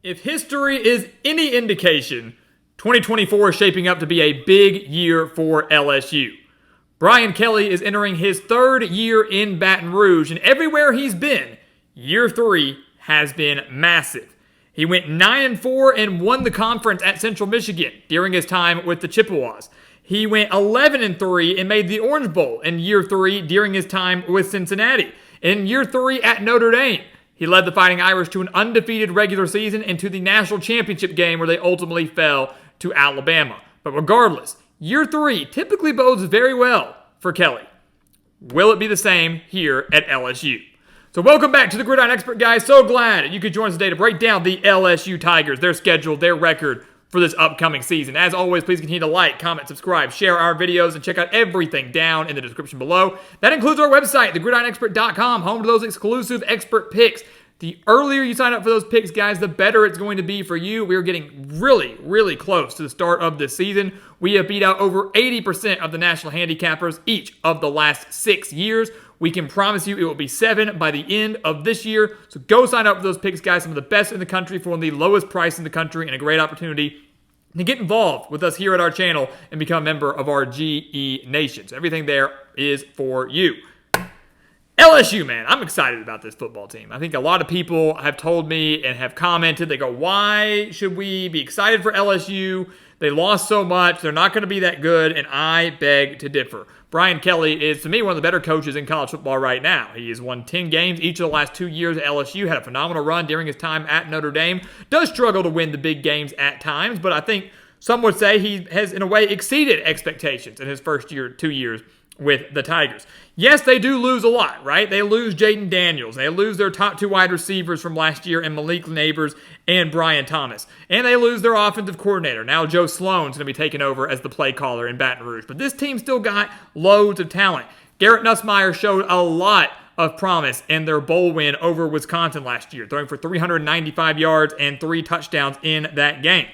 If history is any indication, 2024 is shaping up to be a big year for LSU. Brian Kelly is entering his third year in Baton Rouge, and everywhere he's been, year 3 has been massive. He went 9-4 and won the conference at Central Michigan during his time with the Chippewas. He went 11-3 and made the Orange Bowl in year 3 during his time with Cincinnati. In year 3 at Notre Dame, he led the Fighting Irish to an undefeated regular season and to the national championship game where they ultimately fell to Alabama. But regardless, year 3 typically bodes very well for Kelly. Will it be the same here at LSU? So welcome back to the Gridiron Expert, guys. So glad you could join us today to break down the LSU Tigers, their schedule, their record for this upcoming season. As always, please continue to like, comment, subscribe, share our videos, and check out everything down in the description below. That includes our website, thegridironexpert.com, home to those exclusive expert picks. The earlier you sign up for those picks, guys, the better it's going to be for you. We are getting really, really close to the start of this season. We have beat out over 80% of the national handicappers each of the last 6 years. We can promise you it will be 7 by the end of this year. So go sign up for those picks, guys. Some of the best in the country for one of the lowest price in the country, and a great opportunity to get involved with us here at our channel and become a member of our GE Nation. So everything there is for you. LSU, man, I'm excited about this football team. I think a lot of people have told me and have commented, they go, why should we be excited for LSU? They lost so much. They're not going to be that good, and I beg to differ. Brian Kelly is, to me, one of the better coaches in college football right now. He has won 10 games each of the last 2 years at LSU, had a phenomenal run during his time at Notre Dame. Does struggle to win the big games at times, but I think some would say he has, in a way, exceeded expectations in his first 2 years with the Tigers. Yes, they do lose a lot, right? They lose Jaden Daniels. They lose their top 2 wide receivers from last year in Malik Neighbors and Brian Thomas. And they lose their offensive coordinator. Now Joe Sloan's going to be taking over as the play caller in Baton Rouge. But this team still got loads of talent. Garrett Nussmeier showed a lot of promise in their bowl win over Wisconsin last year, throwing for 395 yards and 3 touchdowns in that game.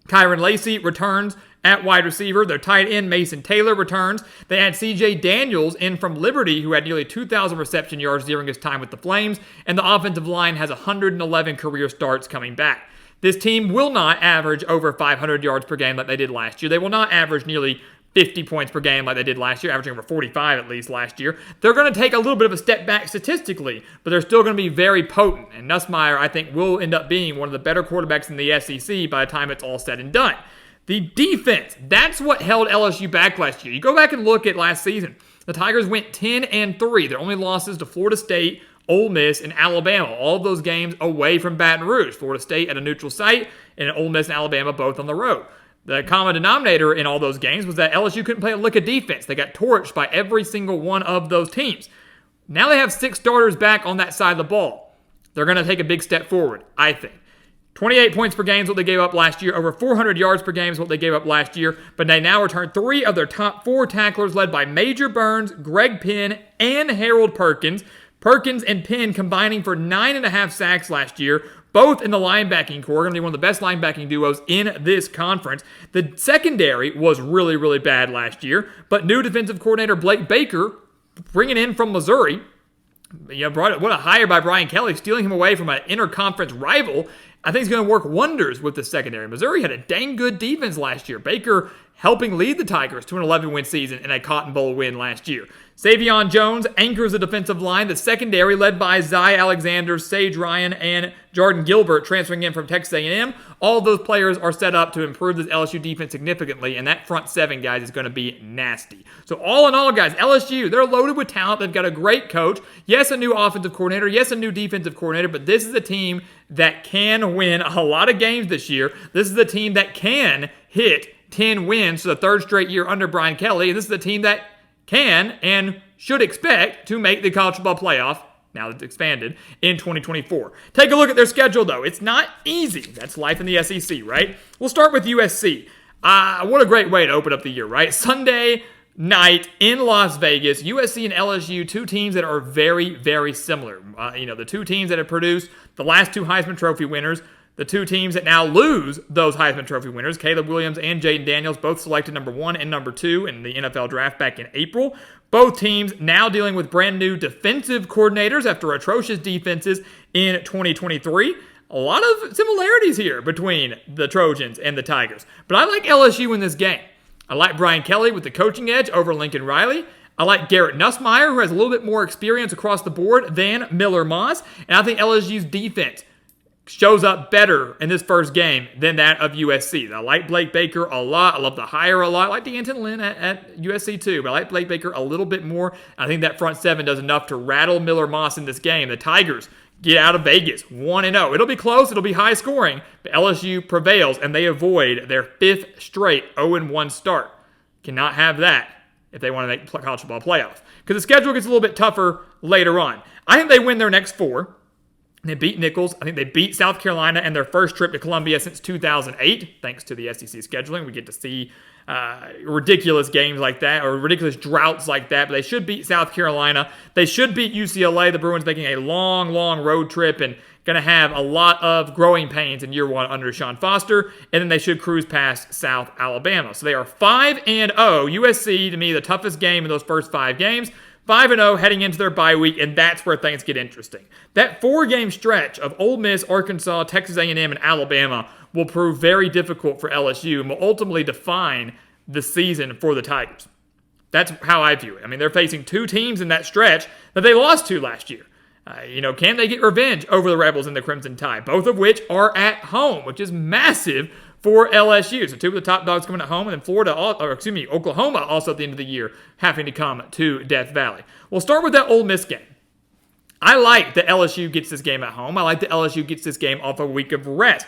Kyron Lacey returns at wide receiver. Their tight end, Mason Taylor, returns. They had C.J. Daniels in from Liberty, who had nearly 2,000 reception yards during his time with the Flames, and the offensive line has 111 career starts coming back. This team will not average over 500 yards per game like they did last year. They will not average nearly 50 points per game like they did last year, averaging over 45 at least last year. They're going to take a little bit of a step back statistically, but they're still going to be very potent. And Nussmeier, I think, will end up being one of the better quarterbacks in the SEC by the time it's all said and done. The defense, that's what held LSU back last year. You go back and look at last season. The Tigers went 10-3. Their only losses to Florida State, Ole Miss, and Alabama. All of those games away from Baton Rouge. Florida State at a neutral site, and Ole Miss and Alabama both on the road. The common denominator in all those games was that LSU couldn't play a lick of defense. They got torched by every single one of those teams. Now they have 6 starters back on that side of the ball. They're going to take a big step forward, I think. 28 points per game is what they gave up last year. Over 400 yards per game is what they gave up last year. But they now return 3 of their top 4 tacklers, led by Major Burns, Greg Penn, and Harold Perkins. Perkins and Penn combining for 9.5 sacks last year, both in the linebacking core. Going to be one of the best linebacking duos in this conference. The secondary was really, really bad last year. But new defensive coordinator Blake Baker, bringing in from Missouri, what a hire by Brian Kelly, stealing him away from an interconference rival. I think it's going to work wonders with the secondary. Missouri had a dang good defense last year. Baker helping lead the Tigers to an 11-win season and a Cotton Bowl win last year. Savion Jones anchors the defensive line. The secondary, led by Zy Alexander, Sage Ryan, and Jordan Gilbert, transferring in from Texas A&M. All of those players are set up to improve this LSU defense significantly, and that front 7, guys, is going to be nasty. So all in all, guys, LSU, they're loaded with talent. They've got a great coach. Yes, a new offensive coordinator. Yes, a new defensive coordinator, but this is a team that can win a lot of games this year. This is a team that can hit 10 wins for the 3rd straight year under Brian Kelly, and this is a team that can and should expect to make the college football playoff, now that it's expanded, in 2024. Take a look at their schedule, though. It's not easy. That's life in the SEC, right? We'll start with USC. What a great way to open up the year, right? Sunday night in Las Vegas, USC and LSU, 2 teams that are very, very similar. The 2 teams that have produced the last 2 Heisman Trophy winners. The 2 teams that now lose those Heisman Trophy winners, Caleb Williams and Jaden Daniels, both selected number 1 and number 2 in the NFL draft back in April. Both teams now dealing with brand new defensive coordinators after atrocious defenses in 2023. a lot of similarities here between the Trojans and the Tigers. But I like LSU in this game. I like Brian Kelly with the coaching edge over Lincoln Riley. I like Garrett Nussmeier, who has a little bit more experience across the board than Miller Moss. And I think LSU's defense shows up better in this first game than that of USC. I like Blake Baker a lot. I love the hire a lot. I like D'Anton Lynn at USC too, but I like Blake Baker a little bit more. I think that front seven does enough to rattle Miller Moss in this game. The Tigers get out of Vegas 1-0. It'll be close. It'll be high scoring, but LSU prevails, and they avoid their 5th straight 0-1 start. Cannot have that if they want to make college football playoff, because the schedule gets a little bit tougher later on. I think they win their next 4. They beat Nichols. I think they beat South Carolina in their first trip to Columbia since 2008. Thanks to the SEC scheduling, we get to see ridiculous games like that, or ridiculous droughts like that. But they should beat South Carolina. They should beat UCLA. The Bruins making a long, long road trip and going to have a lot of growing pains in year 1 under Sean Foster. And then they should cruise past South Alabama. So they are 5-0. USC, to me, the toughest game in those first 5 games. 5-0 heading into their bye week, and that's where things get interesting. That 4-game stretch of Ole Miss, Arkansas, Texas A&M, and Alabama will prove very difficult for LSU and will ultimately define the season for the Tigers. That's how I view it. I mean, they're facing 2 teams in that stretch that they lost to last year. Can they get revenge over the Rebels and the Crimson Tide? Both of which are at home, which is massive for LSU. So 2 of the top dogs coming at home, and then Oklahoma also at the end of the year having to come to Death Valley. We'll start with that Ole Miss game. I like that LSU gets this game at home. I like that LSU gets this game off a week of rest.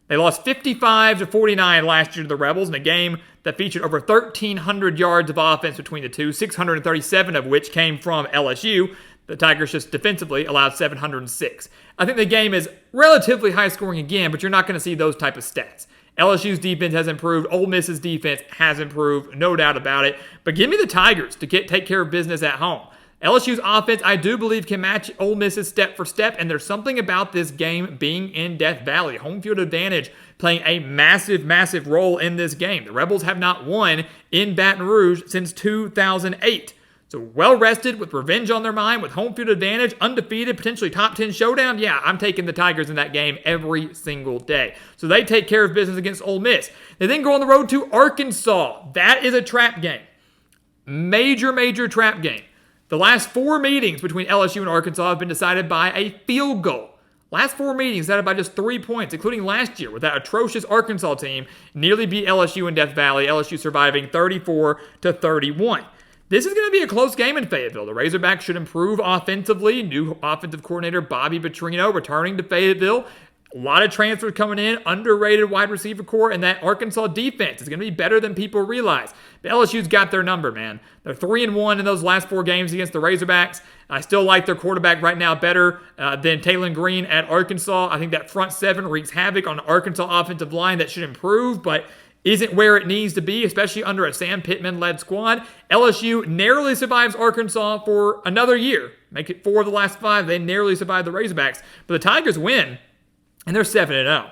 They lost 55-49 last year to the Rebels in a game that featured over 1,300 yards of offense between the two, 637 of which came from LSU. The Tigers just defensively allowed 706. I think the game is relatively high scoring again, but you're not going to see those type of stats. LSU's defense has improved. Ole Miss's defense has improved, no doubt about it. But give me the Tigers to take care of business at home. LSU's offense, I do believe, can match Ole Miss's step for step, and there's something about this game being in Death Valley. Home field advantage playing a massive, massive role in this game. The Rebels have not won in Baton Rouge since 2008. So well-rested, with revenge on their mind, with home field advantage, undefeated, potentially top 10 showdown. Yeah, I'm taking the Tigers in that game every single day. So they take care of business against Ole Miss. They then go on the road to Arkansas. That is a trap game. Major, major trap game. The last 4 meetings between LSU and Arkansas have been decided by a field goal. Last 4 meetings decided by just 3 points, including last year, with that atrocious Arkansas team nearly beat LSU in Death Valley, LSU surviving 34-31. This is going to be a close game in Fayetteville. The Razorbacks should improve offensively. New offensive coordinator Bobby Petrino returning to Fayetteville. A lot of transfers coming in, underrated wide receiver core, and that Arkansas defense is going to be better than people realize. But LSU's got their number, man. They're 3-1 in those last 4 games against the Razorbacks. I still like their quarterback right now better than Taylon Green at Arkansas. I think that front 7 wreaks havoc on the Arkansas offensive line. That should improve, but isn't where it needs to be, especially under a Sam Pittman-led squad. LSU narrowly survives Arkansas for another year. Make it 4 of the last 5. They narrowly survive the Razorbacks. But the Tigers win, and they're 7-0.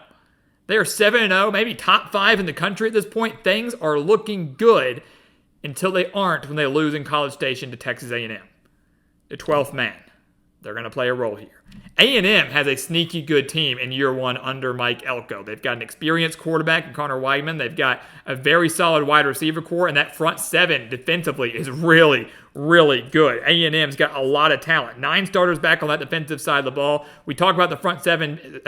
They are 7-0, maybe top 5 in the country at this point. Things are looking good until they aren't when they lose in College Station to Texas A&M. The 12th man. They're going to play a role here. A&M has a sneaky good team in year 1 under Mike Elko. They've got an experienced quarterback in Connor Weidman. They've got a very solid wide receiver core, and that front 7 defensively is really, really good. A&M's got a lot of talent. 9 starters back on that defensive side of the ball. We talk about the front 7,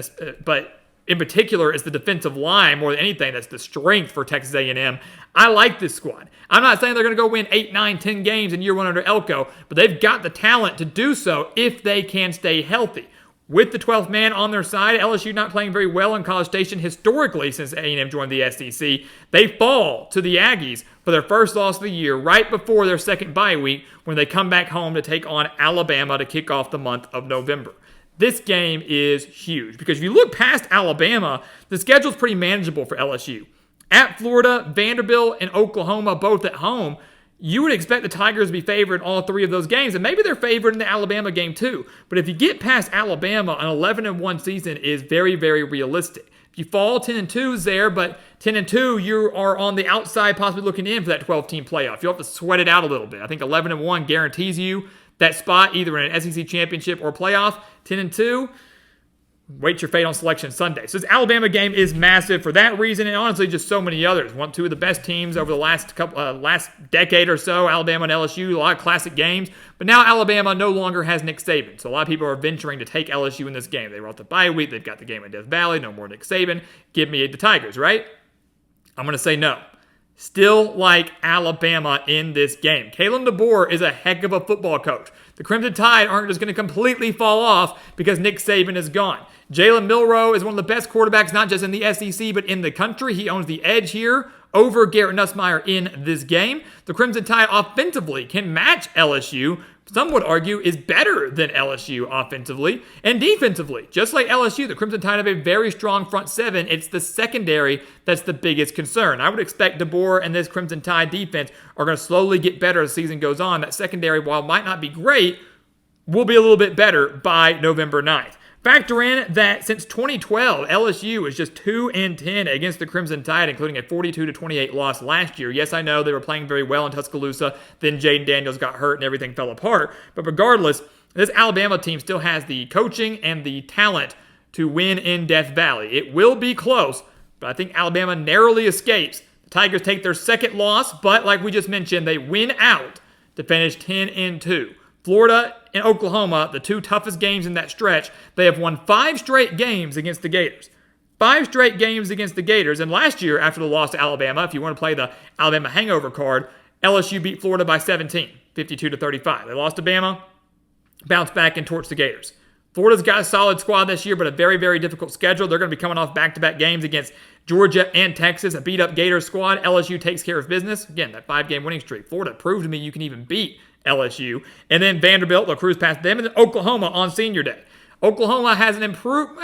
but in particular, it's the defensive line more than anything that's the strength for Texas A&M. I like this squad. I'm not saying they're going to go win 8, 9, 10 games in year 1 under Elko, but they've got the talent to do so if they can stay healthy. With the 12th man on their side, LSU not playing very well in College Station historically since A&M joined the SEC. They fall to the Aggies for their first loss of the year right before their second bye week when they come back home to take on Alabama to kick off the month of November. This game is huge because if you look past Alabama, the schedule is pretty manageable for LSU. At Florida, Vanderbilt, and Oklahoma, both at home, you would expect the Tigers to be favored in all 3 of those games, and maybe they're favored in the Alabama game too. But if you get past Alabama, an 11-1 season is very, very realistic. If you fall 10-2 is there, but 10-2, you are on the outside possibly looking in for that 12-team playoff. You'll have to sweat it out a little bit. I think 11-1 guarantees you that spot either in an SEC championship or playoff. 10-2, wait your fate on Selection Sunday. So this Alabama game is massive for that reason, and honestly just so many others. Two of the best teams over the last decade or so, Alabama and LSU, a lot of classic games. But now Alabama no longer has Nick Saban, so a lot of people are venturing to take LSU in this game. They were off the bye week, they've got the game in Death Valley, no more Nick Saban. Give me the Tigers, right? I'm going to say no. Still like Alabama in this game. Kalen DeBoer is a heck of a football coach. The Crimson Tide aren't just going to completely fall off because Nick Saban is gone. Jalen Milroe is one of the best quarterbacks, not just in the SEC, but in the country. He owns the edge here over Garrett Nussmeier in this game. The Crimson Tide offensively can match LSU. Some would argue is better than LSU offensively and defensively. Just like LSU, the Crimson Tide have a very strong front seven. It's the secondary that's the biggest concern. I would expect DeBoer and this Crimson Tide defense are going to slowly get better as the season goes on. That secondary, while it might not be great, will be a little bit better by November 9th. Factor in that since 2012, LSU is just 2-10 against the Crimson Tide, including a 42-28 loss last year. Yes, I know they were playing very well in Tuscaloosa. Then Jaden Daniels got hurt and everything fell apart. But regardless, this Alabama team still has the coaching and the talent to win in Death Valley. It will be close, but I think Alabama narrowly escapes. The Tigers take their second loss, but like we just mentioned, they win out to finish 10-2. Florida and Oklahoma, the two toughest games in that stretch, they have won 5 straight games against the Gators. 5 straight games against the Gators. And last year, after the loss to Alabama, if you want to play the Alabama hangover card, LSU beat Florida by 17, 52-35. They lost to Bama, bounced back and torched the Gators. Florida's got a solid squad this year, but a very, very difficult schedule. They're going to be coming off back-to-back games against Georgia and Texas, a beat-up Gators squad. LSU takes care of business. Again, that 5-game winning streak. Florida proved to me you can even beat LSU. And then Vanderbilt, they'll cruise past them. And then Oklahoma on Senior Day. Oklahoma has an improved,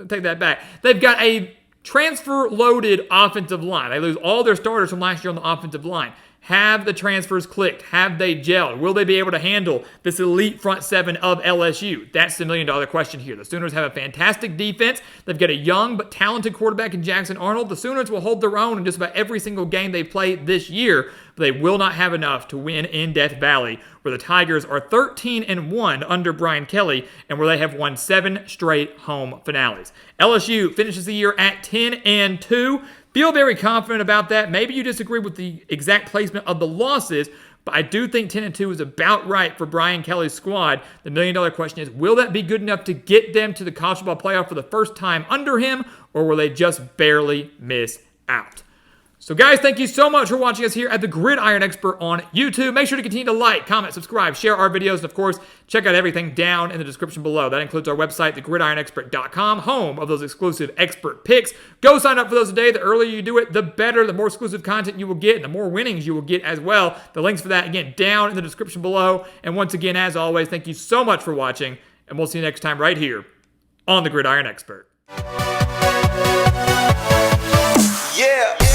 take that back. They've got a transfer-loaded offensive line. They lose all their starters from last year on the offensive line. Have the transfers clicked? Have they gelled? Will they be able to handle this elite front seven of LSU? That's the million-dollar question here. The Sooners have a fantastic defense. They've got a young but talented quarterback in Jackson Arnold. The Sooners will hold their own in just about every single game they play this year, but they will not have enough to win in Death Valley, where the Tigers are 13-1 under Brian Kelly and where they have won 7 straight home finales. LSU finishes the year at 10-2. Feel very confident about that. Maybe you disagree with the exact placement of the losses, but I do think 10-2 is about right for Brian Kelly's squad. The million-dollar question is, will that be good enough to get them to the college football playoff for the first time under him, or will they just barely miss out? So guys, thank you so much for watching us here at the Gridiron Expert on YouTube. Make sure to continue to like, comment, subscribe, share our videos, and of course, check out everything down in the description below. That includes our website, thegridironexpert.com, home of those exclusive expert picks. Go sign up for those today. The earlier you do it, the better, the more exclusive content you will get, and the more winnings you will get as well. The links for that, again, down in the description below. And once again, as always, thank you so much for watching, and we'll see you next time right here on the Gridiron Expert. Yeah.